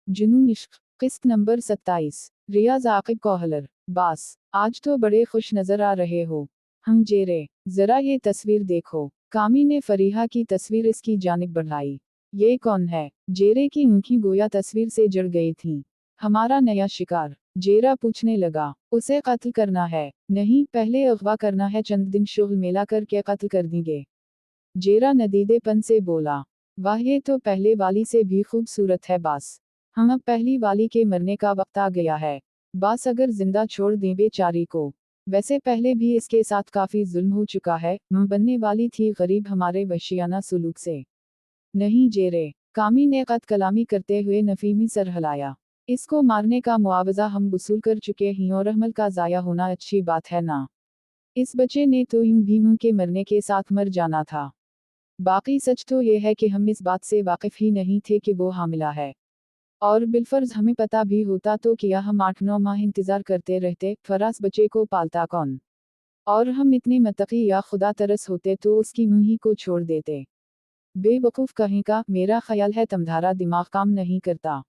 जुनून इश्क, किस्त नंबर 27। रियाज आकिब कोहलर। बास, आज तो बड़े खुश नजर आ रहे हो। जेरे, जरा ये तस्वीर देखो। कामी ने फरीहा की तस्वीर इसकी जानिब बढ़ाई। ये कौन है? जेरे की आंखें गोया तस्वीर से जड़ गई थीं। हमारा नया शिकार, जेरा पूछने लगा। उसे कत्ल करना है? नहीं, पहले अगवा करना है, चंद दिन शुगल मेला करके कत्ल कर देंगे। जेरा नदीदेपन से बोला। वाह, ये तो पहले वाली से भी खूबसूरत है बास। अब पहली वाली के मरने का वक्त आ गया है। बास, अगर जिंदा छोड़ दें बेचारी को। वैसे पहले भी इसके साथ काफी जुल्म हो चुका है, बनने वाली थी गरीब हमारे वहशियाना सुलूक से। नहीं जेरे, कामी ने कत कलामी करते हुए नफीमी सर हिलाया। इसको मारने का मुआवजा हम वसूल कर चुके हैं और अमल का जाया होना अच्छी बात है ना। इस बच्चे ने तो यूं भी मुंह के मरने के साथ मर जाना था। बाकी सच तो ये है कि हम इस बात से वाकिफ ही नहीं थे कि वो हामिला है। और बिलफर्ज हमें पता भी होता तो किया हम 8-9 माह इंतजार करते रहते, फराज बच्चे को पालता कौन? और हम इतने मतकी या खुदा तरस होते तो उसकी मुंह ही को छोड़ देते। बेवकूफ कहीं का, मेरा ख्याल है तुम्हारा दिमाग काम नहीं करता।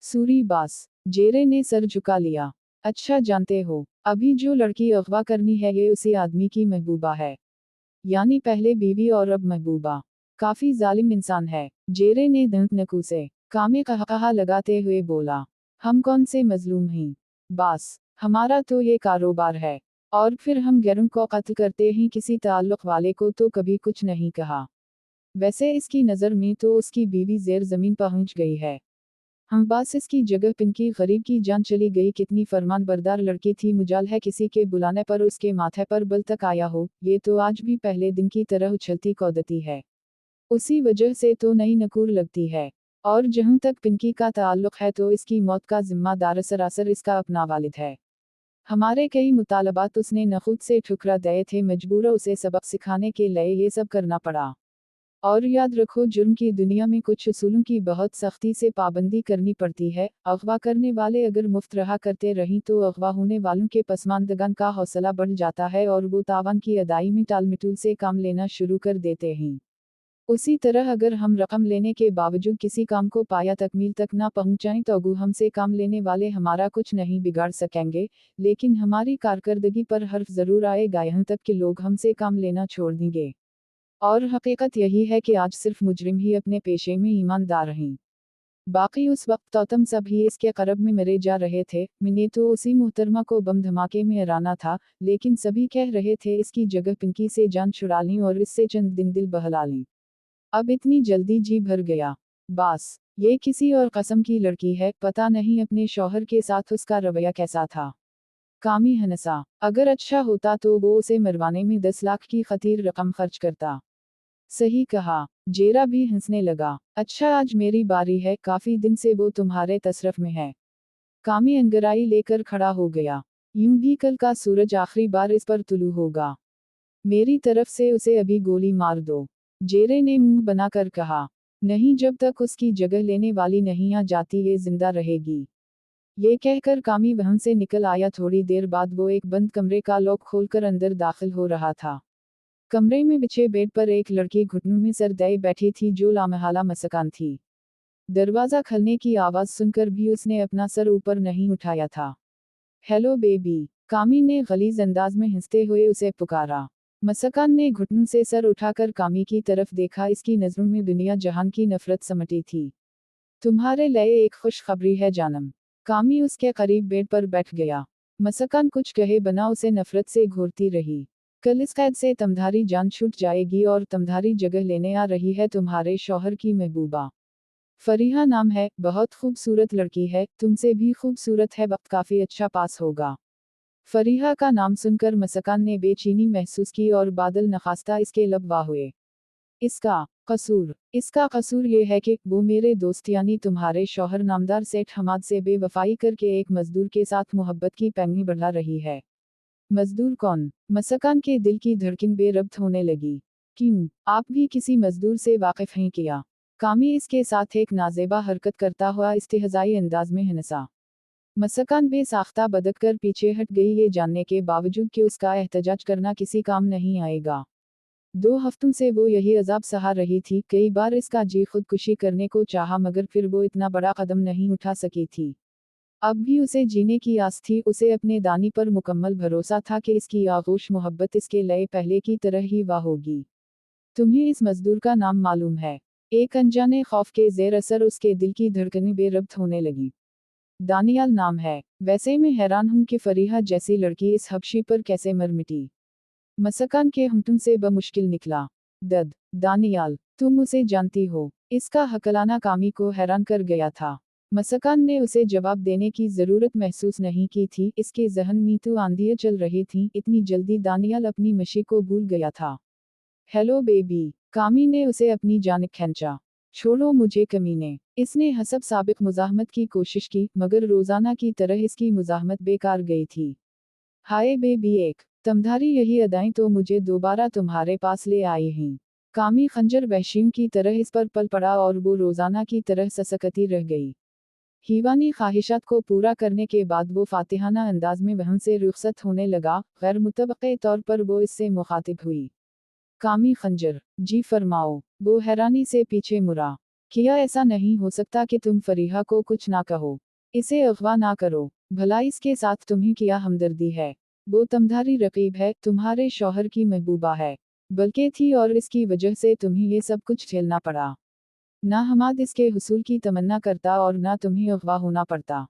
सूरी बास, जेरे ने सर झुका लिया। अच्छा जानते हो, अभी जो लड़की अगवा करनी है ये उसी आदमी की महबूबा है। यानी पहले बीवी और अब महबूबा। काफी जालिम इंसान है। जेरे ने दंत नकूसे कामे कहा लगाते हुए बोला। हम कौन से मजलूम हैं? बास, हमारा तो ये कारोबार है। और फिर हम गैरों को कत्ल करते हैं, किसी ताल्लुक वाले को तो कभी कुछ नहीं कहा। वैसे इसकी नज़र में तो उसकी बीवी जेर जमीन पहुंच गई है। बास, इसकी जगह पिंकी गरीब की जान चली गई। कितनी फरमान बरदार लड़की थी, मुजाल है किसी के बुलाने पर उसके माथे पर बल तक आया हो। ये तो आज भी पहले दिन की तरह उछलती कौदती है। उसी वजह से तो नई नकूर लगती है। और जहाँ तक पिंकी का ताल्लुक है तो इसकी मौत का जिम्मेदार सरासर इसका अपना वालिद है। हमारे कई मुतालबात उसने न खुद से ठुकरा दिए थे, मजबूर उसे सबक सिखाने के लिए ये सब करना पड़ा। और याद रखो, जुर्म की दुनिया में कुछ उसूलों की बहुत सख्ती से पाबंदी करनी पड़ती है। अगवा करने वाले अगर मुफ्त रहा करते रहीं तो अगवा होने वालों के पसमानदगान का हौसला बढ़ जाता है और वो तावान की अदाई में टाल मटूल से काम लेना शुरू कर देते हैं। उसी तरह अगर हम रकम लेने के बावजूद किसी काम को पाया तकमील तक ना पहुंचाएं तो अगू हमसे काम लेने वाले हमारा कुछ नहीं बिगाड़ सकेंगे, लेकिन हमारी कारकर्दगी पर हर्फ जरूर आएगा, यहाँ तक कि लोग हमसे काम लेना छोड़ देंगे। और हकीकत यही है कि आज सिर्फ मुजरिम ही अपने पेशे में ईमानदार हैं। बाकी उस वक्त तो तुम सब ही इसके करब में मरे जा रहे थे। मैंने तो उसी मुहतरमा को बम धमाके में हराना था, लेकिन सभी कह रहे थे इसकी जगह पिंकी से जान छुड़ा लें और इससे चंद दिन दिल बहला लें। अब इतनी जल्दी जी भर गया। बास, ये किसी और कसम की लड़की है, पता नहीं अपने शौहर के साथ उसका रवैया कैसा था। कामी हंसा। अगर अच्छा होता तो वो उसे मरवाने में 10 लाख की खतीर रकम खर्च करता। सही कहा। जेरा भी हंसने लगा। अच्छा, आज मेरी बारी है, काफी दिन से वो तुम्हारे तसरफ में है। कामी अंगराई लेकर खड़ा हो गया। यूं भी कल का सूरज आखिरी बार इस पर तुलू होगा। मेरी तरफ से उसे अभी गोली मार दो। जेरे ने मुंह बनाकर कहा। नहीं, जब तक उसकी जगह लेने वाली नहीं आ जाती ये जिंदा रहेगी। ये कहकर कामी वहां से निकल आया। थोड़ी देर बाद वो एक बंद कमरे का लॉक खोलकर अंदर दाखिल हो रहा था। कमरे में बिछे बेड पर एक लड़की घुटनों में सर दए बैठी थी जो लामहला मसकान थी। दरवाजा खुलने की आवाज सुनकर भी उसने अपना सर ऊपर नहीं उठाया था। हेलो बेबी, कामी ने गलीज अंदाज में हंसते हुए उसे पुकारा। मसकान ने घुटनों से सर उठाकर कामी की तरफ देखा। इसकी नजरों में दुनिया जहान की नफरत समटी थी। तुम्हारे लिए एक खुशखबरी है जानम। कामी उसके करीब बेड पर बैठ गया। मसकान कुछ कहे बना उसे नफरत से घूरती रही। कल इस कैद से तुम्हारी जान छूट जाएगी और तुम्हारी जगह लेने आ रही है तुम्हारे शौहर की महबूबा। फरीहा नाम है, बहुत खूबसूरत लड़की है, तुमसे भी खूबसूरत है, वक्त काफी अच्छा पास होगा। फरीहा का नाम सुनकर मसकान ने बेचैनी महसूस की और बादल नखास्ता इसके लब वाह हुए। इसका कसूर ये है कि वो मेरे दोस्त यानी तुम्हारे शौहर नामदार सेठ हमाद से बेवफाई करके एक मजदूर के साथ मोहब्बत की पैंगी बढ़ा रही है। मजदूर कौन? मसकान के दिल की धड़कन बेरब्त होने लगी। क्यों, आप भी किसी मजदूर से वाकिफ हैं क्या? कामी इसके साथ एक नाजेबा हरकत करता हुआ इस्तेहज़ाई अंदाज में हंसा। मसकान बेसाख्ता बदक कर पीछे हट गई, ये जानने के बावजूद कि उसका एहतजाज करना किसी काम नहीं आएगा। 2 हफ्तों से वो यही अजाब सहा रही थी, कई बार इसका जी खुदकुशी करने को चाहा मगर फिर वो इतना बड़ा कदम नहीं उठा सकी थी। अब भी उसे जीने की आस थी, उसे अपने दानी पर मुकम्मल भरोसा था कि इसकी आगोश मोहब्बत इसके लिए पहले की तरह ही वाह होगी। तुम्हें इस मजदूर का नाम मालूम है? एक अनजाने खौफ के ज़ेर असर उसके दिल की धड़कनें बेरब्त होने लगी। दानियाल नाम है। वैसे मैं हैरान हूं कि फरीहा जैसी लड़की इस हबशी पर कैसे मर मिटी। मसकान के हमतुम से बमुश्किल निकला। दानियाल, तुम उसे जानती हो? इसका हकलाना कामी को हैरान कर गया था। मसकान ने उसे जवाब देने की जरूरत महसूस नहीं की थी, इसके जहन में तो आंधियां चल रही थीं, इतनी जल्दी दानियाल अपनी मशी को भूल गया था। हेलो बेबी, कामी ने उसे अपनी जानिब खींचा। छोड़ो मुझे कमीने। इसने हसब साबिक मुजाहमत की कोशिश की, मगर रोजाना की तरह इसकी मुजाहमत बेकार गई थी। हाय बेबी, एक तमधारी यही अदाएं तो मुझे दोबारा तुम्हारे पास ले आई हैं। कामी खंजर वहशीम की तरह इस पर पल पड़ा और वो रोजाना की तरह ससकती रह गई। हीवानी ख्वाहिशात को पूरा करने के बाद वो फातिहाना अंदाज में वहम से रुखसत होने लगा, गैर मुतवक्के तौर पर वो इससे मुखातिब हुई। कामी खंजर, जी फरमाओ। वो हैरानी से पीछे मुड़ा। किया ऐसा नहीं हो सकता कि तुम फरीहा को कुछ ना कहो। इसे अगवा ना करो। भला इसके साथ तुम्हें क्या हमदर्दी है? वो तमधारी रकीब है, तुम्हारे शौहर की महबूबा है। बल्कि थी और इसकी वजह से तुम्हें ये सब कुछ झेलना पड़ा। ना हमाद इसके हुसूल की तमन्ना करता और ना तुम्हें अगवा होना पड़ता।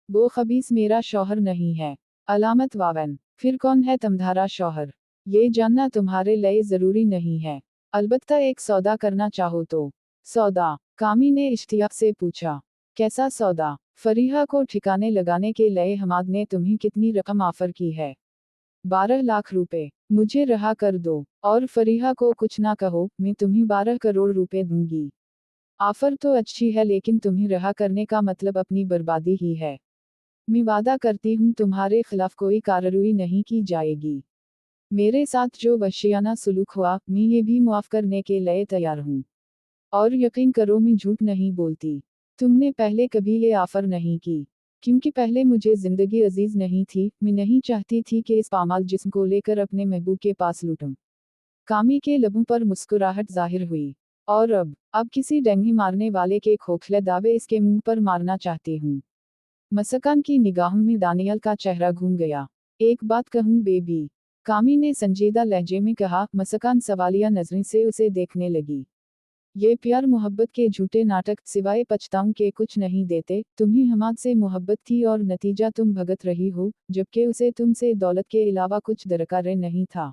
वो खबीस मेरा शौहर नहीं है। अलामत वावन, फिर कौन है तमधारा शौहर? ये जानना तुम्हारे लिए जरूरी नहीं है। अलबत्ता एक सौदा करना चाहो तो। सौदा? कामी ने इश्तियाक से पूछा। कैसा सौदा? फरीहा को ठिकाने लगाने के लिए हमाद ने तुम्हें कितनी रकम ऑफर की है? 12 लाख रुपए। मुझे रहा कर दो, और फरीहा को कुछ ना कहो, मैं तुम्हें 12 करोड़ रुपए दूंगी। ऑफर तो अच्छी है, लेकिन तुम्हें रहा करने का मतलब अपनी बर्बादी ही है। मैं वादा करती हूँ तुम्हारे खिलाफ कोई कार्रवाई नहीं की जाएगी। मेरे साथ जो वहशियाना सुलूक हुआ, मैं ये भी मुआफ करने के लिए तैयार हूँ। और यकीन करो, मैं झूठ नहीं बोलती। तुमने पहले कभी ये ऑफर नहीं की, क्योंकि पहले मुझे जिंदगी अजीज नहीं थी, मैं नहीं चाहती थी कि इस पामाल जिस्म को लेकर अपने महबूब के पास लूटूं। कामी के लबों पर मुस्कुराहट जाहिर हुई। और अब किसी डंगी मारने वाले के खोखले दावे इसके मुंह पर मारना चाहती हूँ। मसकान की निगाहों में दानियल का चेहरा घूम गया। एक बात कहूँ बेबी? कामी ने संजीदा लहजे में कहा। मसकान सवालिया नजरें से उसे देखने लगी। ये प्यार मोहब्बत के झूठे नाटक सिवाय पछताओं के कुछ नहीं देते। तुम्हें हमाद से मोहब्बत थी और नतीजा तुम भगत रही हो, जबकि उसे तुमसे दौलत के अलावा कुछ दरकार नहीं था।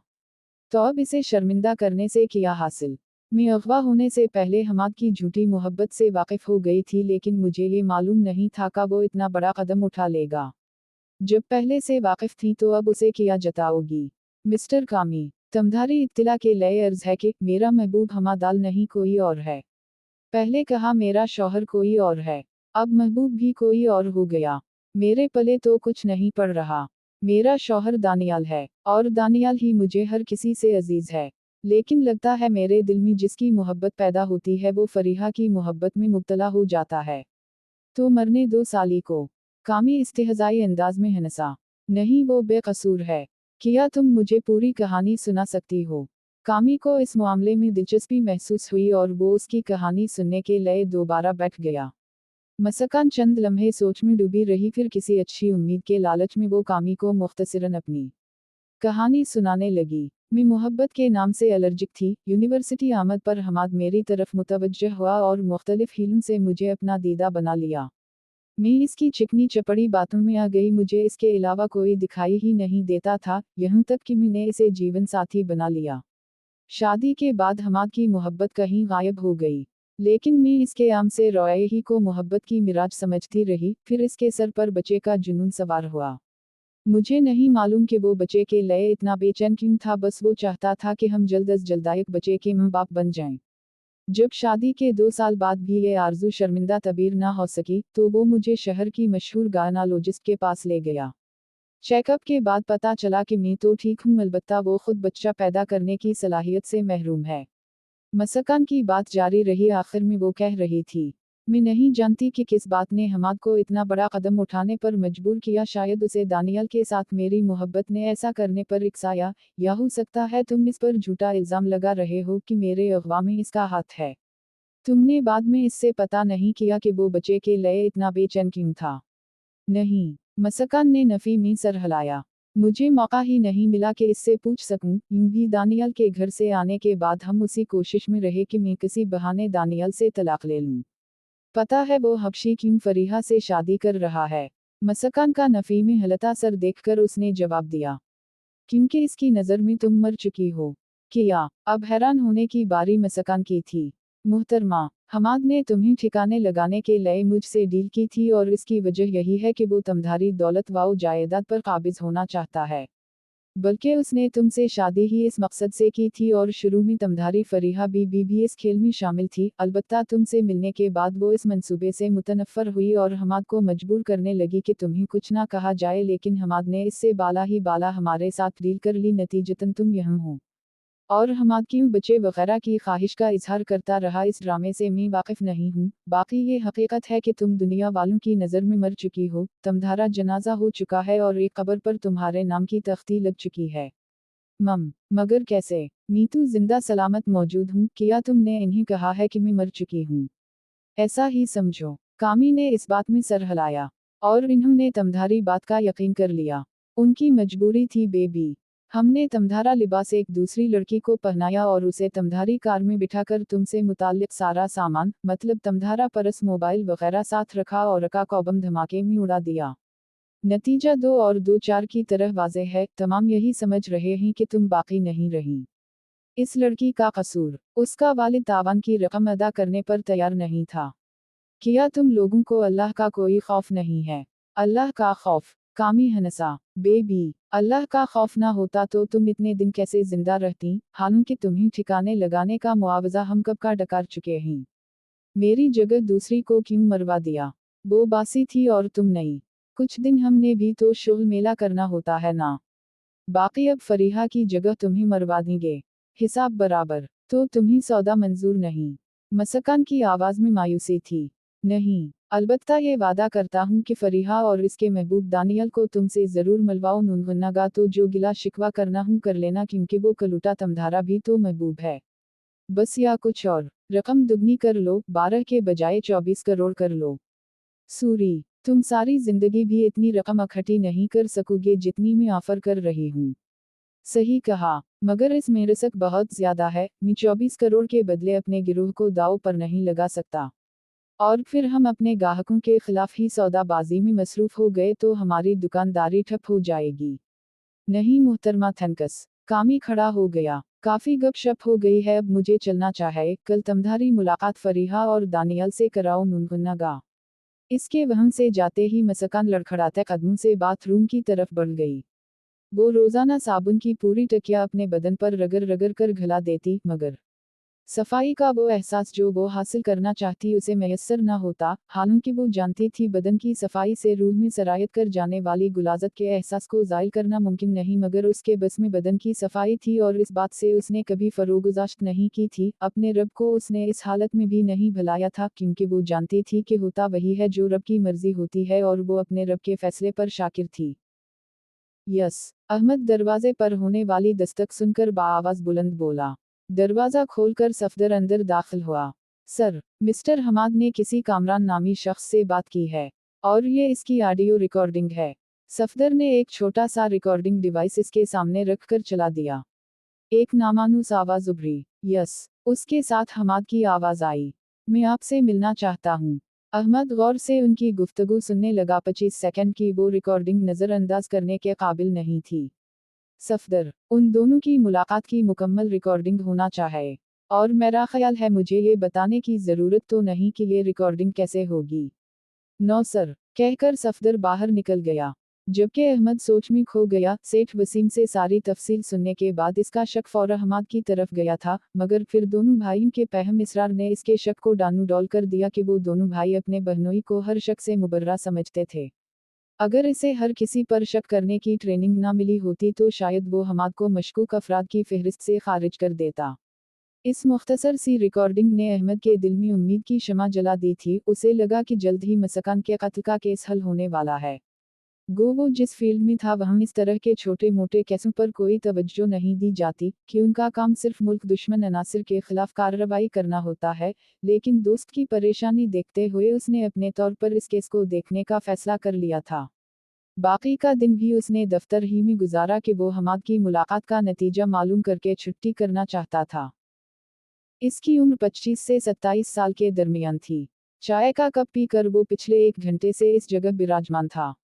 तो अब इसे शर्मिंदा करने से क्या हासिल? मैं अगवा होने से पहले हमाद की झूठी मोहब्बत से वाकिफ हो गई थी, लेकिन मुझे ये मालूम नहीं था कि वो इतना बड़ा कदम उठा लेगा। जब पहले से वाकिफ थी तो अब उसे क्या जताओगी? मिस्टर कामी, तमधारी इत्तिला के लिए अर्ज है कि मेरा महबूब हमादाल नहीं कोई और है। पहले कहा मेरा शौहर कोई और है, अब महबूब भी कोई और हो गया। मेरे पले तो कुछ नहीं पड़ रहा। मेरा शौहर दानियाल है, और दानियाल ही मुझे हर किसी से अजीज है। लेकिन लगता है मेरे दिल में जिसकी मोहब्बत पैदा होती है वो फरीहा की मोहब्बत में मुब्तला हो जाता है। तो मरने दो साली को। कामी इस्तेहज़ाई अंदाज में हंसा। नहीं, वो बेकसूर है। क्या तुम मुझे पूरी कहानी सुना सकती हो? कामी को इस मामले में दिलचस्पी महसूस हुई और वो उसकी कहानी सुनने के लिए दोबारा बैठ गया। मसकान चंद लम्हे सोच में डूबी रही, फिर किसी अच्छी उम्मीद के लालच में वो कामी को मुख्तसरन अपनी कहानी सुनाने लगी। मैं मोहब्बत के नाम से एलर्जिक थी। यूनिवर्सिटी आमद पर हमाद मेरी तरफ मुतवज्जह हुआ और मुख्तलिफ हीलों से मुझे अपना दीदा बना लिया। मैं इसकी चिकनी चपड़ी बातों में आ गई, मुझे इसके अलावा कोई दिखाई ही नहीं देता था, यहाँ तक कि मैंने इसे जीवन साथी बना लिया। शादी के बाद हमाद की मोहब्बत कहीं गायब हो गई, लेकिन मैं इसके आम से रोए ही को मोहब्बत की मिराज समझती रही। फिर इसके सर पर बच्चे का जुनून सवार हुआ। मुझे नहीं मालूम कि वो बच्चे के लिए इतना बेचैन क्यों था, बस वो चाहता था कि हम जल्द अज जल्द एक बच्चे के माँ बाप बन जाएं। जब शादी के 2 साल बाद भी ये आरजू शर्मिंदा तबीर ना हो सकी, तो वो मुझे शहर की मशहूर गायनोलॉजिस्ट के पास ले गया। चेकअप के बाद पता चला कि मैं तो ठीक हूँ, अलबत्ता वो खुद बच्चा पैदा करने की सलाहियत से महरूम है। मसकान की बात जारी रही, आखिर में वो कह रही थी। मैं नहीं जानती कि किस बात ने हमाद को इतना बड़ा कदम उठाने पर मजबूर किया। शायद उसे दानियल के साथ मेरी मोहब्बत ने ऐसा करने पर रिक्साया, या हो सकता है तुम इस पर झूठा इल्ज़ाम लगा रहे हो कि मेरे अगवा में इसका हाथ है। तुमने बाद में इससे पता नहीं किया कि वो बच्चे के लिए इतना बेचैन क्यों था। नहीं, मसकान ने नफ़ी में सर हिलाया। मुझे मौका ही नहीं मिला कि इससे पूछ सकूं। यूं भी दानियल के घर से आने के बाद हम उसी कोशिश में रहे कि मैं किसी बहाने दानियल से तलाक ले लूं। पता है वो हबशी क्यों फरीहा से शादी कर रहा है? मसकान का नफ़ी में हिलता सर देखकर उसने जवाब दिया, क्योंकि इसकी नज़र में तुम मर चुकी हो। किया, अब हैरान होने की बारी मसकान की थी। मुहतरमा, हमाद ने तुम्हें ठिकाने लगाने के लिए मुझसे डील की थी और इसकी वजह यही है कि वो तुम्हारी दौलत व जायदाद पर काबिज होना चाहता है। बल्कि उसने तुमसे शादी ही इस मकसद से की थी और शुरू में तुम्हारी फरीहा भी इस खेल में शामिल थी। अलबत्ता तुमसे मिलने के बाद वो इस मंसूबे से मुतनफ़र हुई और हमाद को मजबूर करने लगी कि तुम्हें कुछ ना कहा जाए, लेकिन हमाद ने इससे बाला ही बाला हमारे साथ डील कर ली। नतीजतन तुम यहाँ हो और हमाद क्यों बच्चे वगैरह की ख्वाहिश का इजहार करता रहा, इस ड्रामे से मैं वाकिफ नहीं हूँ। बाकी ये हकीकत है कि तुम दुनिया वालों की नज़र में मर चुकी हो, तुम्हारा जनाजा हो चुका है और एक कब्र पर तुम्हारे नाम की तख्ती लग चुकी है। मगर कैसे? मैं तो जिंदा सलामत मौजूद हूँ। किया तुमने इन्हें कहा है कि मैं मर चुकी हूँ? ऐसा ही समझो। कामी ने इस बात में सर हिलाया, और इन्होंने तुम्हारी बात का यकीन कर लिया। उनकी मजबूरी थी बेबी। हमने तुम्हारा लिबास एक दूसरी लड़की को पहनाया और उसे तुम्हारी कार में बिठाकर तुमसे मुताल्लिक सारा सामान, मतलब तुम्हारा पर्स, मोबाइल वगैरह साथ रखा और रका को बम धमाके में उड़ा दिया। नतीजा 2 और 2 4 की तरह वाज़ेह है। तमाम यही समझ रहे हैं कि तुम बाकी नहीं रही। इस लड़की का कसूर, उसका वालिद तावान की रकम अदा करने पर तैयार नहीं था। किया तुम लोगों को अल्लाह का कोई खौफ नहीं है? अल्लाह का खौफ? कामी हनसा, बेबी, अल्लाह का खौफ ना होता तो तुम इतने दिन कैसे जिंदा रहती? हालांकि तुम्हें ठिकाने लगाने का मुआवजा हम कब का डकार चुके हैं। मेरी जगह दूसरी को क्यों मरवा दिया? वो बासी थी और तुम नहीं। कुछ दिन हमने भी तो शुगल मेला करना होता है ना। बाकी अब फरीहा की जगह तुम्हें मरवा देंगे। हिसाब बराबर। तो तुम्हें सौदा मंजूर नहीं? मसकान की आवाज में मायूसी थी। नहीं, अलबत्ता ये वादा करता हूँ कि फरीहा और इसके महबूब दानियल को तुमसे जरूर मिलवाऊंगा। तो जो गिला शिकवा करना हूँ कर लेना, क्योंकि वो कलूटा तमधारा भी तो महबूब है। बस या कुछ और, रकम दुगनी कर लो, 12 के बजाय 24 करोड़ कर लो। सूरी, तुम सारी जिंदगी भी इतनी रकम इकट्ठी नहीं कर सकोगे जितनी मैं ऑफर कर रही हूँ। सही कहा, मगर इसमें रिस्क बहुत ज्यादा है। मैं 24 करोड़ के बदले अपने गिरोह को दांव पर नहीं लगा सकता। और फिर हम अपने ग्राहकों के खिलाफ ही सौदाबाजी में मसरूफ हो गए तो हमारी दुकानदारी ठप हो जाएगी। नहीं मुहतरमा थनकस, कामी खड़ा हो गया। काफी गपशप हो गई है, अब मुझे चलना चाहिए। कल तुम्हारी मुलाकात फरीहा और दानियल से कराओ नुनगुन्नागा। इसके वहम से जाते ही मसकान लड़खड़ाते कदमों से बाथरूम की तरफ बढ़ गई। वो रोजाना साबुन की पूरी टकिया अपने बदन पर रगड़ रगड़ कर घिला देती, मगर सफाई का वो एहसास जो वो हासिल करना चाहती उसे मैसर न होता। हालांकि वो जानती थी बदन की सफाई से रूह में सरायत कर जाने वाली गुलाजत के एहसास को ज़ायल करना मुमकिन नहीं, मगर उसके बस में बदन की सफाई थी और इस बात से उसने कभी फरोगुजाश्त नहीं की थी। अपने रब को उसने इस हालत में भी नहीं भुलाया था, क्योंकि वो जानती थी कि होता वही है जो रब की मर्जी होती है और वो अपने रब के फैसले पर शाकिर थी। यस, अहमद दरवाजे पर होने वाली दस्तक सुनकर बाआवाज बुलंद बोला। दरवाजा खोलकर सफदर अंदर दाखिल हुआ। सर, मिस्टर हमाद ने किसी कामरान नामी शख्स से बात की है, और ये इसकी ऑडियो रिकॉर्डिंग है। सफदर ने एक छोटा सा रिकॉर्डिंग डिवाइस इसके सामने रखकर चला दिया। एक नामानूस आवाज उभरी। यस, उसके साथ हमाद की आवाज आई। मैं आपसे मिलना चाहता हूँ। अहमद गौर से उनकी गुफ्तगू सुनने लगा। 25 सेकंड की वो रिकॉर्डिंग नज़रअंदाज करने के काबिल नहीं थी। सफदर, उन दोनों की मुलाकात की मुकम्मल रिकॉर्डिंग होना चाहिए, और मेरा ख्याल है मुझे ये बताने की ज़रूरत तो नहीं कि ये रिकॉर्डिंग कैसे होगी। नो सर, कहकर सफदर बाहर निकल गया। जबकि अहमद सोच में खो गया। सेठ वसीम से सारी तफसील सुनने के बाद इसका शक फौरन हमाद की तरफ गया था, मगर फिर दोनों भाइयों के पहम इसरार ने इसके शक को डानू-डौल कर दिया कि वो दोनों भाई अपने बहनोई को हर शक से मुबर्रा समझते थे। अगर इसे हर किसी पर शक करने की ट्रेनिंग ना मिली होती तो शायद वो हमाद को मशकूक अफराद की फहरिस्त से खारिज कर देता। इस मुख्तसर सी रिकॉर्डिंग ने अहमद के दिल में उम्मीद की शमा जला दी थी। उसे लगा कि जल्द ही मसकान के कत्ल का केस हल होने वाला है। गो वो जिस फील्ड में था वहाँ इस तरह के छोटे मोटे केसों पर कोई तवज्जो नहीं दी जाती कि उनका काम सिर्फ मुल्क दुश्मन अनासिर के खिलाफ कार्रवाई करना होता है। लेकिन दोस्त की परेशानी देखते हुए उसने अपने तौर पर इस केस को देखने का फैसला कर लिया था। बाकी का दिन भी उसने दफ्तर ही में गुजारा कि वो हमाद की मुलाकात का नतीजा मालूम करके छुट्टी करना चाहता था। इसकी उम्र 25 से 27 साल के दरमियान थी। चाय का कप पीकर वो पिछले 1 घंटे से इस जगह विराजमान था।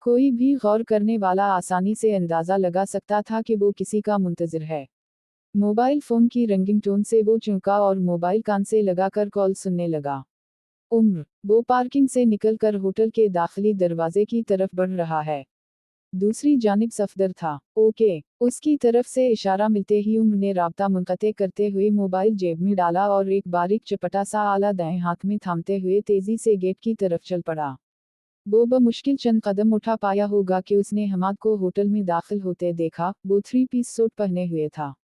कोई भी गौर करने वाला आसानी से अंदाजा लगा सकता था कि वो किसी का मुंतजिर है। मोबाइल फोन की रिंगिंग टोन से वो चौंका और मोबाइल कान से लगाकर कॉल सुनने लगा। उम्र, वो पार्किंग से निकलकर होटल के दाखिली दरवाजे की तरफ बढ़ रहा है। दूसरी जानिब सफदर था। ओके, उसकी तरफ से इशारा मिलते ही उम्र ने राब्ता मुनक़ते करते हुए मोबाइल जेब में डाला और एक बारीक चपटा सा आला दाएं हाथ में थामते हुए तेजी से गेट की तरफ चल पड़ा। वो मुश्किल चंद कदम उठा पाया होगा कि उसने हमाद को होटल में दाखिल होते देखा। वो 3 पीस सूट पहने हुए था।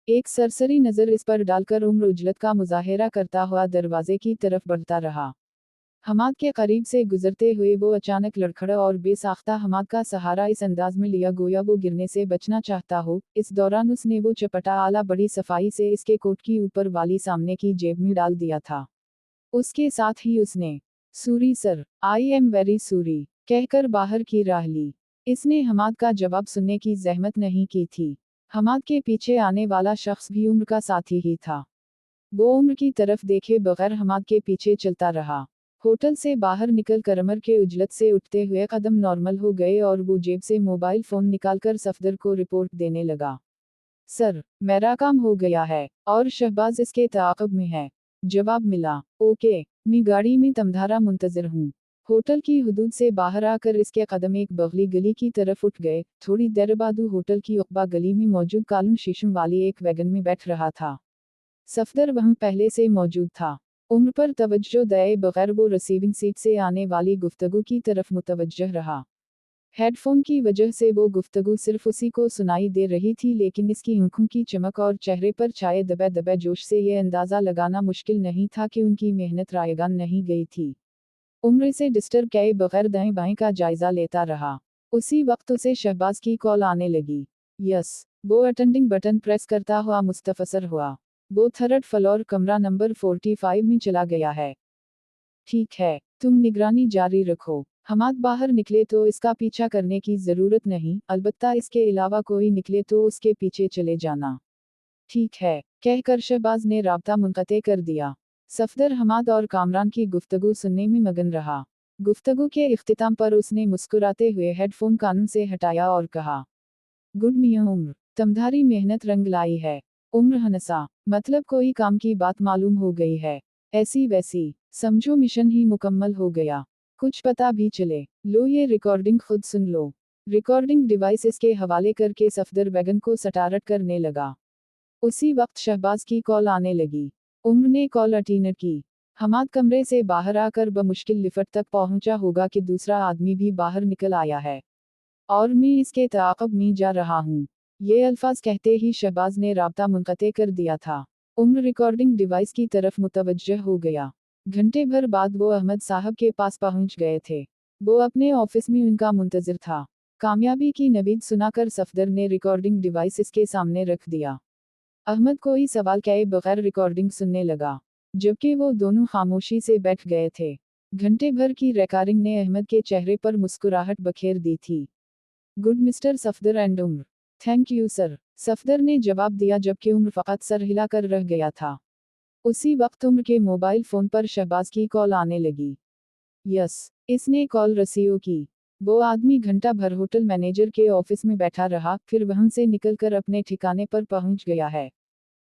एक सरसरी नज़र इस पर डालकर उम्र उजलत का मुजाहिरा करता हुआ दरवाजे की तरफ बढ़ता रहा। हमाद के करीब से गुजरते हुए वो अचानक लड़खड़ा और बेसाख्ता हमाद का सहारा इस अंदाज में लिया गोया वो गिरने से बचना चाहता हो। इस दौरान उसने वो चपटा आला बड़ी सफाई से इसके कोट की ऊपर वाली सामने की जेब में डाल दिया था। उसके साथ ही उसने Suri sir, I am very Suri कहकर बाहर की राह ली। इसने हमाद का जवाब सुनने की जहमत नहीं की थी। हमाद के पीछे आने वाला शख्स भी उम्र का साथी ही था। वो उम्र की तरफ देखे बगैर हमाद के पीछे चलता रहा। होटल से बाहर निकल कर कमर के उजलत से उठते हुए कदम नॉर्मल हो गए और वो जेब से मोबाइल फोन निकालकर सफदर को रिपोर्ट देने लगा। सर, मेरा काम हो गया है और शहबाज इसके ताक़ब में है। जवाब मिला। ओके, मैं गाड़ी में तमधारा मुंतजिर हूँ। होटल की हदूद से बाहर आकर इसके कदम एक बगली गली की तरफ उठ गए। थोड़ी देर बाद होटल की उक़बा गली में मौजूद कालून शीशम वाली एक वैगन में बैठ रहा था। सफदर वहाँ पहले से मौजूद था। उम्र पर तवज्जो दए बगैर वो रिसीविंग सीट से आने वाली गुफ्तगू की तरफ मुतवज्जह रहा। हेडफोन की वजह से वो गुफ्तगू सिर्फ उसी को सुनाई दे रही थी, लेकिन इसकी आंखों की चमक और चेहरे पर छाए दबे दबे जोश से ये अंदाज़ा लगाना मुश्किल नहीं था कि उनकी मेहनत रायगान नहीं गई थी। उम्र से डिस्टर्ब किए बगैर दाएं बाएं का जायजा लेता रहा। उसी वक्त उसे शहबाज की कॉल आने लगी। यस, वो अटेंडिंग बटन प्रेस करता हुआ मुस्तफसर हुआ। वो थर्ड फ्लोर कमरा नंबर 45 में चला गया है। ठीक है, तुम निगरानी जारी रखो। हमाद बाहर निकले तो इसका पीछा करने की जरूरत नहीं, अलबत्ता इसके अलावा कोई निकले तो उसके पीछे चले जाना। ठीक है, कहकर शहबाज ने राब्ता मुनक़ते कर दिया। सफदर हमाद और कामरान की गुफ्तगू सुनने में मगन रहा। गुफ्तगू के इख्तिताम पर उसने मुस्कुराते हुए हेडफोन कानून से हटाया और कहा, गुड मियां उम्र, तमधारी मेहनत रंग लाई है। उम्र हंसा, मतलब कोई काम की बात मालूम हो गई है। ऐसी वैसी, समझो मिशन ही मुकम्मल हो गया। कुछ पता भी चले। लो ये रिकॉर्डिंग खुद सुन लो। रिकॉर्डिंग डिवाइस इसके हवाले करके सफदर वैगन को स्टार्ट करने लगा। उसी वक्त शहबाज की कॉल आने लगी। उम्र ने कॉल अटेंड की। हमाद कमरे से बाहर आकर बमुश्किल लिफ्ट तक पहुंचा होगा कि दूसरा आदमी भी बाहर निकल आया है और मैं इसके ताक़ब में जा रहा हूँ। ये अल्फाज कहते ही शहबाज ने राब्ता मुनक़ते कर दिया था। उम्र रिकॉर्डिंग डिवाइस की तरफ मुतवज्जह हो गया। घंटे भर बाद वो अहमद साहब के पास पहुंच गए थे। वो अपने ऑफिस में उनका मुंतजिर था। कामयाबी की नवीद सुनाकर सफदर ने रिकॉर्डिंग डिवाइस इसके सामने रख दिया। अहमद कोई सवाल किए बगैर रिकॉर्डिंग सुनने लगा, जबकि वो दोनों खामोशी से बैठ गए थे। घंटे भर की रिकॉर्डिंग ने अहमद के चेहरे पर मुस्कुराहट बखेर दी थी। गुड मिस्टर सफदर एंड उम्र। थैंक यू सर, सफदर ने जवाब दिया, जबकि उम्र फ़कत सर हिलाकर रह गया था। उसी वक्त उम्र के मोबाइल फ़ोन पर शहबाज की कॉल आने लगी। यस, इसने कॉल रिसीव की। वो आदमी घंटा भर होटल मैनेजर के ऑफिस में बैठा रहा, फिर वहां से निकलकर अपने ठिकाने पर पहुंच गया है।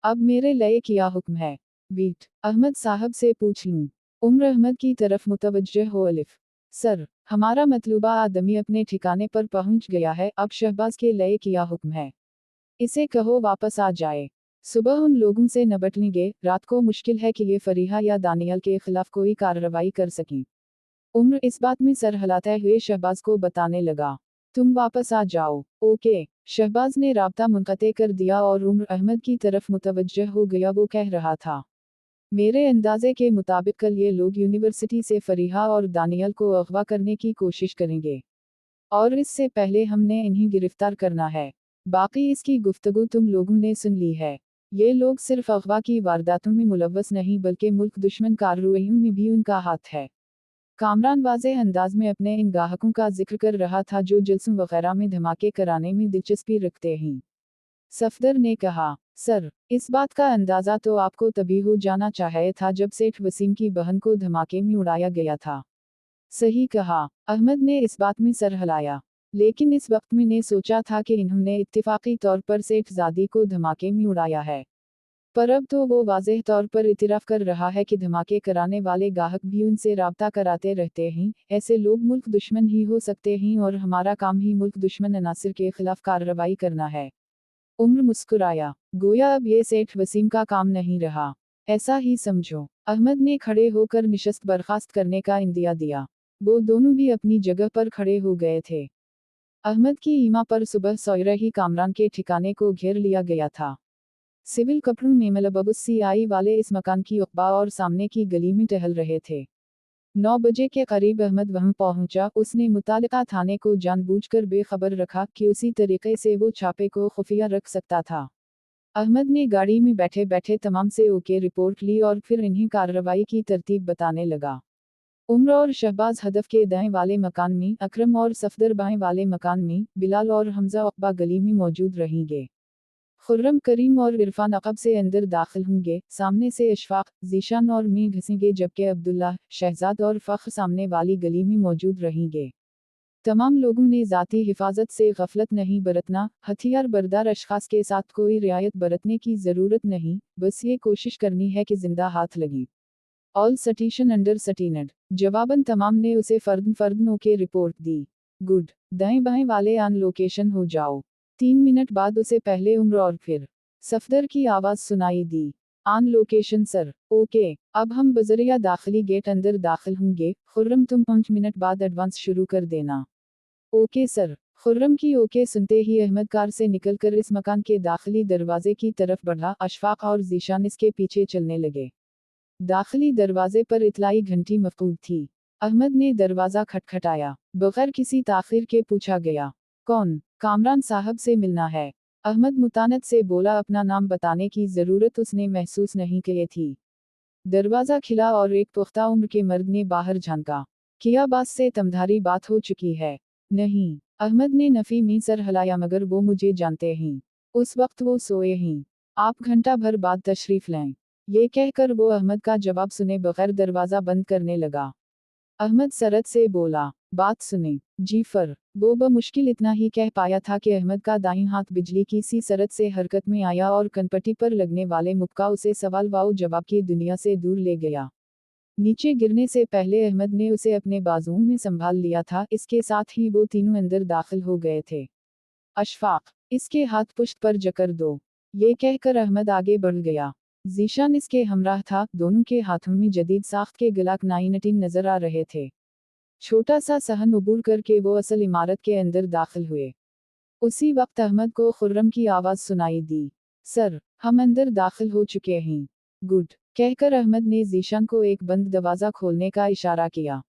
अब मेरे लिए क्या हुक्म है? वीट, अहमद साहब से पूछ लूं? उम्र अहमद की तरफ मुतवज्जह हो। अलिफ, सर, हमारा मतलूबा आदमी अपने ठिकाने पर पहुंच गया है, अब शहबाज के लिए क्या हुक्म है? इसे कहो वापस आ जाए। सुबह उन लोगों से निपटेंगे, रात को मुश्किल है कि ये फरीहा या दानियल के खिलाफ कोई कार्रवाई कर सकें। उम्र इस बात में सर हिलाते हुए शहबाज को बताने लगा। तुम वापस आ जाओ। ओके। शहबाज ने राब्ता मुनक़ते कर दिया और उम्र अहमद की तरफ मुतवज्जह हो गया। वो कह रहा था, मेरे अंदाजे के मुताबिक कल ये लोग यूनिवर्सिटी से फरीहा और दानियल को अगवा करने की कोशिश करेंगे, और इससे पहले हमने इन्हें गिरफ्तार करना है। बाकी इसकी गुफ्तगू तुम लोगों ने सुन ली है। ये लोग सिर्फ अगवा की वारदातों में मुलव्वस नहीं बल्कि मुल्क दुश्मन कार्रवाइयों में भी उनका हाथ है। कामरान वाज़ेह अंदाज में अपने इन गाहकों का जिक्र कर रहा था जो जलसों वगैरह में धमाके कराने में दिलचस्पी रखते हैं। सफदर ने कहा, सर, इस बात का अंदाज़ा तो आपको तभी हो जाना चाहिए था जब सेठ वसीम की बहन को धमाके में उड़ाया गया था। सही कहा। अहमद ने इस बात में सर हिलाया। लेकिन इस वक्त मैंने सोचा था कि इन्होंने इत्तिफाकी तौर पर सेठ ज़ादी को धमाके में उड़ाया है। पर अब तो वो वाज़ेह तौर पर इतराफ़ कर रहा है कि धमाके कराने वाले गाहक भी उनसे राब्ता कराते रहते हैं। ऐसे लोग मुल्क दुश्मन ही हो सकते हैं और हमारा काम ही मुल्क दुश्मन अनासिर के खिलाफ कार्रवाई करना है। उम्र मुस्कुराया। गोया अब ये सेठ वसीम का काम नहीं रहा। ऐसा ही समझो। अहमद ने खड़े होकर निशस्त बर्खास्त करने का इंदिया दिया। वो दोनों भी अपनी जगह पर खड़े हो गए थे। अहमद की ईमा पर सुबह सवेरे ही कामरान के ठिकाने को घेर लिया गया था। सिविल कपड़ों में मलबूस सीआई वाले इस मकान की उक़बा और सामने की गली में टहल रहे थे। 9 बजे के करीब अहमद वहां पहुंचा। उसने मुतालिका थाने को जानबूझकर बेखबर रखा कि उसी तरीके से वो छापे को खुफिया रख सकता था। अहमद ने गाड़ी में बैठे बैठे तमाम से ओके रिपोर्ट ली और फिर इन्हें कार्रवाई की तरतीब बताने लगा। उम्र और शहबाज हदफ के दाएं वाले मकान में, अकरम और सफदर बाएं वाले मकान में, बिलाल और हमजा उक़बा गली में मौजूद रहेंगे। खुर्रम, करीम और इरफान अक़ब से अंदर दाखिल होंगे। सामने से अशफाक, ज़ीशान और मैं घुसेंगे जबकि अब्दुल्ला, शहजाद और फ़ख्र सामने वाली गली में मौजूद रहेंगे। तमाम लोगों ने ज़ाती हिफाजत से गफलत नहीं बरतना। हथियार बरदार अशखास के साथ कोई रियायत बरतने की ज़रूरत नहीं, बस ये कोशिश करनी है कि जिंदा हाथ लगे। All सटीशन under सटीनड। जवाबन तमाम ने उसे फर्दन ओके रिपोर्ट दी। गुड। दाएं बाएं वाले ऑन लोकेशन हो जाओ। 3 मिनट बाद उसे पहले उम्र और फिर सफदर की आवाज़ सुनाई दी। On location sir. ओके। अब हम बजरिया दाखिली गेट अंदर दाखिल होंगे। खुर्रम, तुम 5 मिनट बाद एडवांस शुरू कर देना। Okay sir. खुर्रम की ओके सुनते ही अहमद कार से निकलकर इस मकान के दाखिली दरवाजे की तरफ बढ़ा। अशफाक और ज़ीशान इसके पीछे चलने लगे। दाखिली दरवाजे पर इतलाई घंटी मफकूद थी। अहमद ने दरवाज़ा खटखटाया। बगैर किसी ताख़ीर के पूछा गया, कौन? कामरान साहब से मिलना है। अहमद मुतानत से बोला। अपना नाम बताने की ज़रूरत उसने महसूस नहीं की थी। दरवाज़ा खिला और एक पुख्ता उम्र के मर्द ने बाहर झांका। किया बास से तमधारी बात हो चुकी है? नहीं। अहमद ने नफ़ी में सर हिलाया। मगर वो मुझे जानते हैं। उस वक्त वो सोए हैं। आप घंटा भर बाद तशरीफ़ लें। ये कहकर वो अहमद का जवाब सुने बगैर दरवाज़ा बंद करने लगा। अहमद सरत से बोला, बात सुने। जीफर। वो बमुश्किल इतना ही कह पाया था कि अहमद का दाईं हाथ बिजली की सी सरत से हरकत में आया और कनपट्टी पर लगने वाले मुक्का उसे सवाल वाओ जवाब की दुनिया से दूर ले गया। नीचे गिरने से पहले अहमद ने उसे अपने बाजुओं में संभाल लिया था। इसके साथ ही वो तीनों अंदर दाखिल हो गए थे। अशफाक, इसके हाथ पुश्त पर जकर दो। ये कहकर अहमद आगे बढ़ गया। ज़ीशान इसके हमराह था। दोनों के हाथों में जदीद साख्त के गिलाक 19 नजर आ रहे थे। छोटा सा सहन उबूर करके वो असल इमारत के अंदर दाखिल हुए। उसी वक्त अहमद को खुर्रम की आवाज़ सुनाई दी। सर, हम अंदर दाखिल हो चुके हैं। गुड। कहकर अहमद ने ज़ीशान को एक बंद दरवाज़ा खोलने का इशारा किया।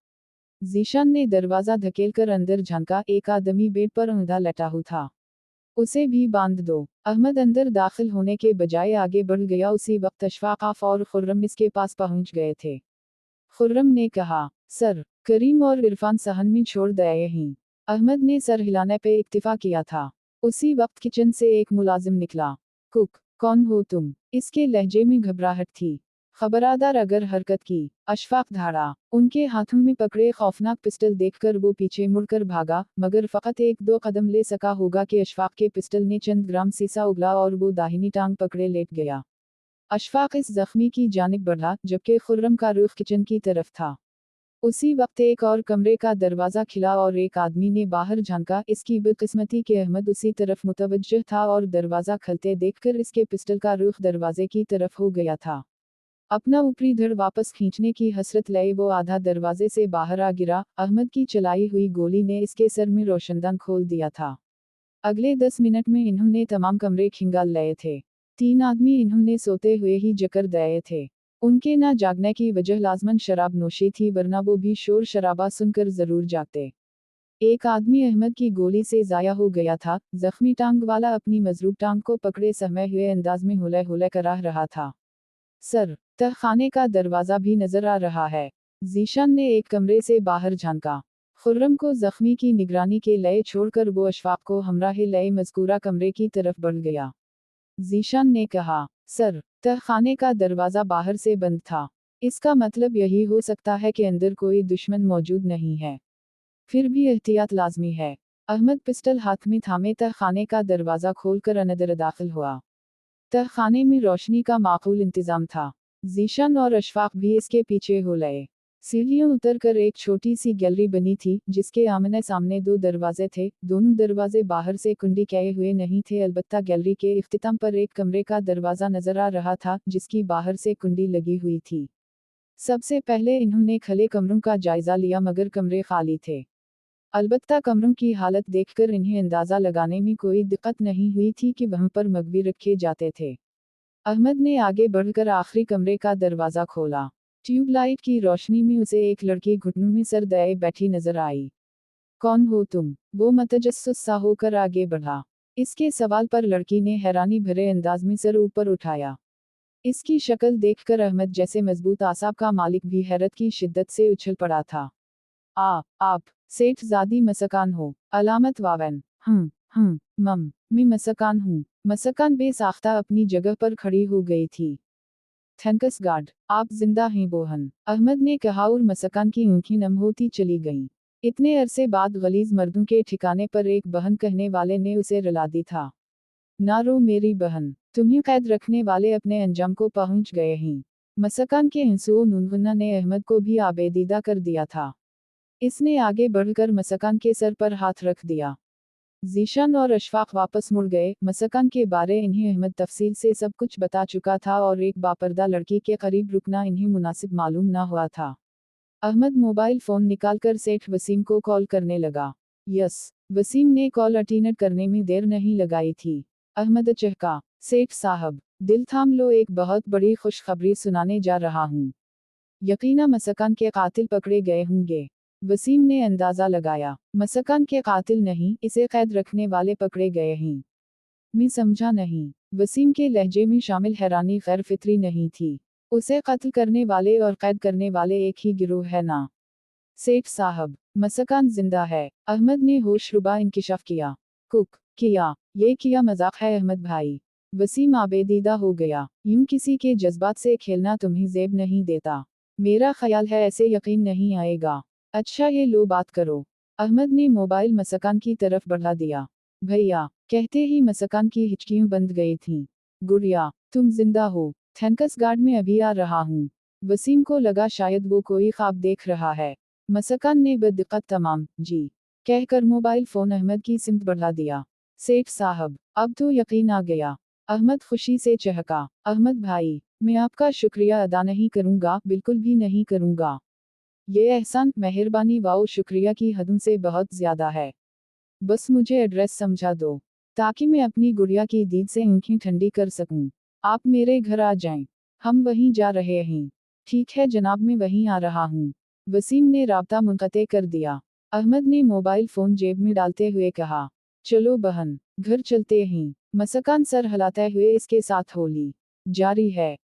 ज़ीशान ने दरवाज़ा धकेलकर अंदर झांका। एक आदमी बेड पर औंधा लेटा हुआ था। उसे भी बांध दो। अहमद अंदर दाखिल होने के बजाय आगे बढ़ गया। उसी वक्त अशफाक और खुर्रम इसके पास पहुंच गए थे। खुर्रम ने कहा, सर, करीम और इरफान सहन में छोड़ गए हैं। अहमद ने सर हिलाने पे इक्तिफा किया था। उसी वक्त किचन से एक मुलाजिम निकला। कुक, कौन हो तुम? इसके लहजे में घबराहट थी। खबरदार अगर हरकत की। अशफाक धाड़ा। उनके हाथों में पकड़े खौफनाक पिस्टल देखकर वो पीछे मुड़कर भागा, मगर फ़कत 1-2 कदम ले सका होगा कि अशफाक के पिस्टल ने चंद ग्राम सीसा उगला और वो दाहिनी टांग पकड़े लेट गया। अशफाक इस जख्मी की जानिब बढ़ा, जबकि खुर्रम का रुख किचन की तरफ था। उसी वक्त एक और कमरे का दरवाज़ा खिला और एक आदमी ने बाहर झांका। इसकी बदकिस्मती के अहमद उसी तरफ मुतवज्जह था और दरवाज़ा खलते देखकर इसके पिस्टल का रुख दरवाजे की तरफ हो गया था। अपना ऊपरी धड़ वापस खींचने की हसरत लाए वो आधा दरवाजे से बाहर आ गिरा। अहमद की चलाई हुई गोली ने इसके सर में रोशनदान खोल दिया था। अगले 10 मिनट में इन्होंने तमाम कमरे खिंगाल लिए थे। 3 आदमी इन्होंने सोते हुए ही जकर गए थे। उनके ना जागने की वजह लाजमन शराब नोशी थी, वरना वो भी शोर शराबा सुनकर जरूर जागते। एक आदमी अहमद की गोली से जाया हो गया था। जख्मी टांग वाला अपनी मजरूब टांग को पकड़े समय हुए अंदाज में हुले हुले कराह रहा था। सर, तहखाने का दरवाजा भी नजर आ रहा है। जीशान ने एक कमरे से बाहर झांका। खुर्रम को जख्मी की निगरानी के लिए छोड़कर वो अशफाक को हमराहे लए मज़कूरा कमरे की तरफ बढ़ गया। जीशान ने कहा, सर, तहखाने का दरवाजा बाहर से बंद था। इसका मतलब यही हो सकता है कि अंदर कोई दुश्मन मौजूद नहीं है। फिर भी एहतियात लाजमी है। अहमद पिस्टल हाथ में थामे तहखाने का दरवाजा खोलकर अंदर दाखिल हुआ। तहखाने में रोशनी का माकूल इंतजाम था। जीशान और अशफाक भी इसके पीछे हो लए। सीढ़ियों उतरकर एक छोटी सी गैलरी बनी थी, जिसके आमने सामने 2 दरवाजे थे। दोनों दरवाजे बाहर से कुंडी किए हुए नहीं थे, अलबत्ता गैलरी के इख्तिताम पर एक कमरे का दरवाजा नजर आ रहा था, जिसकी बाहर से कुंडी लगी हुई थी। सबसे पहले इन्होंने खले कमरों का जायजा लिया, मगर कमरे खाली थे। अलबत्ता कमरों की हालत देखकर इन्हें अंदाजा लगाने में कोई दिक्कत नहीं हुई थी कि वहां पर मगवी रखे जाते थे। अहमद ने आगे बढ़कर आखिरी कमरे का दरवाजा खोला। ट्यूबलाइट की रोशनी में उसे एक लड़की घुटनों में सर दए बैठी नजर आई। कौन हो तुम? वो मतजस्सुस सा होकर आगे बढ़ा। इसके सवाल पर लड़की ने हैरानी भरे अंदाज में सर ऊपर उठाया। इसकी शक्ल देखकर अहमद जैसे मजबूत आसाब का मालिक भी हैरत की शिद्दत से उछल पड़ा था। आप सेठ ज़ादी मसकान हो? अलामत वावन। मम मैं मसकान हूँ। मसकान बेसाख्ता अपनी जगह पर खड़ी हो गई थी। थैंक्स गॉड, आप जिंदा हैं बोहन, अहमद ने कहा और मसकान की आंखें नम होती चली गईं। इतने अरसे बाद गलीज मर्दों के ठिकाने पर एक बहन कहने वाले ने उसे रुला दी था। ना रो मेरी बहन, तुम्हें कैद रखने वाले अपने अंजाम को पहुंच गए हैं। मसकान के इंसो नुनगुन्ना ने अहमद को भी आबेदीदा कर दिया था। इसने आगे बढ़कर मसकान के सर पर हाथ रख दिया। जीशान और अशफाक वापस मुड़ गए। मसकान के बारे इन्हें अहमद तफसील से सब कुछ बता चुका था और एक बापर्दा लड़की के करीब रुकना इन्हें मुनासिब मालूम ना हुआ था। अहमद मोबाइल फोन निकालकर सेठ वसीम को कॉल करने लगा। यस, वसीम ने कॉल अटेंड करने में देर नहीं लगाई थी। अहमद चहका, सेठ साहब, दिल थाम लो, एक बहुत बड़ी खुशखबरी सुनाने जा रहा हूँ। यकीना मसकान के कातिल पकड़े गए होंगे। वसीम ने अंदाजा लगाया। मसकान के कातिल नहीं, इसे कैद रखने वाले पकड़े गए हैं। मैं समझा नहीं। वसीम के लहजे में शामिल हैरानी गैर फितरी नहीं थी। उसे कत्ल करने वाले और कैद करने वाले एक ही गिरोह है ना? सेठ साहब, मसकान जिंदा है। अहमद ने होशरुबा इंकिशाफ किया। कुक किया? ये किया मजाक है अहमद भाई। वसीम आबेदीदा हो गया। यूं किसी के जज्बात से खेलना तुम्हें जेब नहीं देता। मेरा ख्याल है ऐसे यकीन नहीं आएगा। अच्छा ये लो बात करो। अहमद ने मोबाइल मसकान की तरफ बढ़ा दिया। भैया, कहते ही मसकान की हिचकियां बंद गई थीं। गुड़िया, तुम जिंदा हो? थैंक्स गॉड, मैं अभी आ रहा हूँ। वसीम को लगा शायद वो कोई ख्वाब देख रहा है। मसकान ने बदिक्कत तमाम जी कहकर मोबाइल फोन अहमद की सिमत बढ़ा दिया। सेठ साहब, अब तो यकीन आ गया। अहमद खुशी से चहका। अहमद भाई, मैं आपका शुक्रिया अदा नहीं करूंगा, बिल्कुल भी नहीं करूंगा। ये एहसान, मेहरबानी वाओ, शुक्रिया की हदों से बहुत ज्यादा है। बस मुझे एड्रेस समझा दो, ताकि मैं अपनी गुड़िया की दीद से आंखें ठंडी कर सकूं। आप मेरे घर आ जाएं। हम वहीं जा रहे हैं। ठीक है जनाब, मैं वहीं आ रहा हूँ। वसीम ने राब्ता मुनक़ते कर दिया। अहमद ने मोबाइल फोन जेब में डालते हुए कहा, चलो बहन, घर चलते हैं। मसकान सर हिलाते हुए इसके साथ होली जारी है।